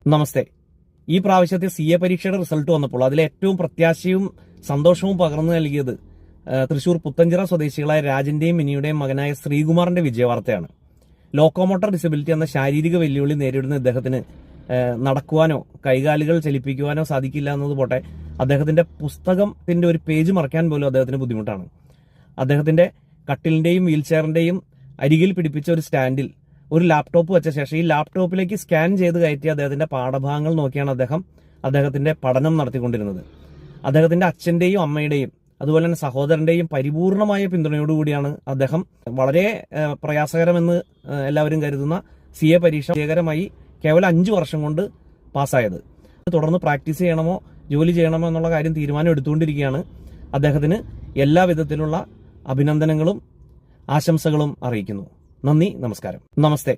നമസ്തേ. ഈ പ്രാവശ്യത്തെ CA പരീക്ഷയുടെ റിസൾട്ട് വന്നപ്പോൾ അതിലെ ഏറ്റവും പ്രത്യാശയും സന്തോഷവും പകർന്നു നൽകിയത് തൃശൂർ പുത്തഞ്ചിറ സ്വദേശികളായ രാജന്റെയും മിനിയുടെയും മകനായ ശ്രീകുമാറിന്റെ വിജയവാർത്തയാണ്. ലോക്കോമോട്ടർ ഡിസബിലിറ്റി എന്ന ശാരീരിക വെല്ലുവിളി നേരിടുന്ന ഇദ്ദേഹത്തിന് നടക്കുവാനോ കൈകാലുകൾ ചലിപ്പിക്കുവാനോ സാധിക്കില്ല എന്നത് പോട്ടെ, അദ്ദേഹത്തിന്റെ പുസ്തകത്തിന്റെ ഒരു പേജ് മറക്കാൻ പോലും അദ്ദേഹത്തിന് ബുദ്ധിമുട്ടാണ്. അദ്ദേഹത്തിന്റെ കട്ടിലിന്റെയും വീൽ ചെയറിന്റെയും അരികിൽ പിടിപ്പിച്ച ഒരു സ്റ്റാൻഡിൽ ഒരു ലാപ്ടോപ്പ് വെച്ച ശേഷം ഈ ലാപ്ടോപ്പിലേക്ക് സ്കാൻ ചെയ്ത് കയറ്റി അദ്ദേഹത്തിന്റെ പാഠഭാഗങ്ങൾ നോക്കിയാണ് അദ്ദേഹത്തിന്റെ പഠനം നടത്തിക്കൊണ്ടിരുന്നത്. അദ്ദേഹത്തിന്റെ അച്ഛന്റെയും അമ്മയുടെയും അതുപോലെ തന്നെ സഹോദരന്റെയും പരിപൂർണമായ പിന്തുണയോടുകൂടിയാണ് അദ്ദേഹം വളരെ പ്രയാസകരമെന്ന് എല്ലാവരും കരുതുന്ന CA പരീക്ഷ വിജയകരമായി കേവലം 5 വർഷം കൊണ്ട് പാസ്സായത്. തുടർന്ന് പ്രാക്ടീസ് ചെയ്യണമോ ജോലി ചെയ്യണമോ എന്നുള്ള കാര്യം തീരുമാനം എടുത്തുകൊണ്ടിരിക്കുകയാണ്. അദ്ദേഹത്തിന് എല്ലാ വിധത്തിലുള്ള അഭിനന്ദനങ്ങളും ആശംസകളും അറിയിക്കുന്നു. നന്ദി, നമസ്കാരം. നമസ്തേ.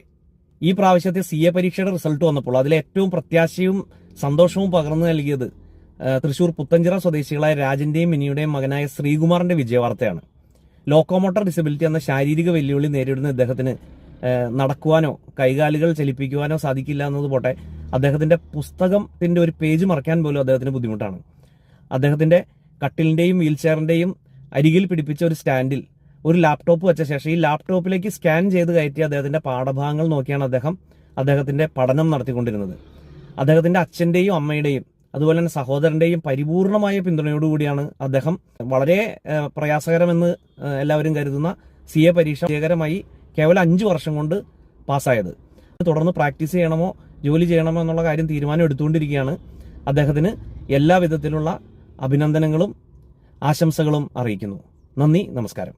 ഈ പ്രാവശ്യത്തെ CA പരീക്ഷയുടെ റിസൾട്ട് വന്നപ്പോൾ അതിലെ ഏറ്റവും പ്രത്യാശയും സന്തോഷവും പകർന്നു നൽകിയത് തൃശൂർ പുത്തഞ്ചിറ സ്വദേശികളായ രാജന്റെയും മിനിയുടെയും മകനായ ശ്രീകുമാറിന്റെ വിജയവാർത്തയാണ്. ലോക്കോമോട്ടർ ഡിസബിലിറ്റി എന്ന ശാരീരിക വെല്ലുവിളി നേരിടുന്ന ഇദ്ദേഹത്തിന് നടക്കുവാനോ കൈകാലുകൾ ചലിപ്പിക്കുവാനോ സാധിക്കില്ല എന്നത് പോട്ടെ, അദ്ദേഹത്തിന്റെ പുസ്തകത്തിന്റെ ഒരു പേജ് മറക്കാൻ പോലും അദ്ദേഹത്തിന് ബുദ്ധിമുട്ടാണ്. അദ്ദേഹത്തിന്റെ കട്ടിലിന്റെയും വീൽ ചെയറിന്റെയും അരികിൽ പിടിപ്പിച്ച ഒരു സ്റ്റാൻഡിൽ ഒരു ലാപ്ടോപ്പ് വെച്ച ശേഷം ഈ ലാപ്ടോപ്പിലേക്ക് സ്കാൻ ചെയ്ത് കയറ്റി അദ്ദേഹത്തിന്റെ പാഠഭാഗങ്ങൾ നോക്കിയാണ് അദ്ദേഹത്തിന്റെ പഠനം നടത്തിക്കൊണ്ടിരുന്നത്. അദ്ദേഹത്തിന്റെ അച്ഛന്റെയും അമ്മയുടെയും അതുപോലെ തന്നെ സഹോദരന്റെയും പരിപൂർണമായ പിന്തുണയോടുകൂടിയാണ് അദ്ദേഹം വളരെ പ്രയാസകരമെന്ന് എല്ലാവരും കരുതുന്ന CA പരീക്ഷ വിജയകരമായി കേവലം 5 വർഷം കൊണ്ട് പാസ്സായത്. തുടർന്ന് പ്രാക്ടീസ് ചെയ്യണമോ ജോലി ചെയ്യണമോ എന്നുള്ള കാര്യം തീരുമാനം എടുത്തുകൊണ്ടിരിക്കുകയാണ്. അദ്ദേഹത്തിന് എല്ലാ വിധത്തിലുള്ള അഭിനന്ദനങ്ങളും ആശംസകളും അറിയിക്കുന്നു. നന്ദി, നമസ്കാരം.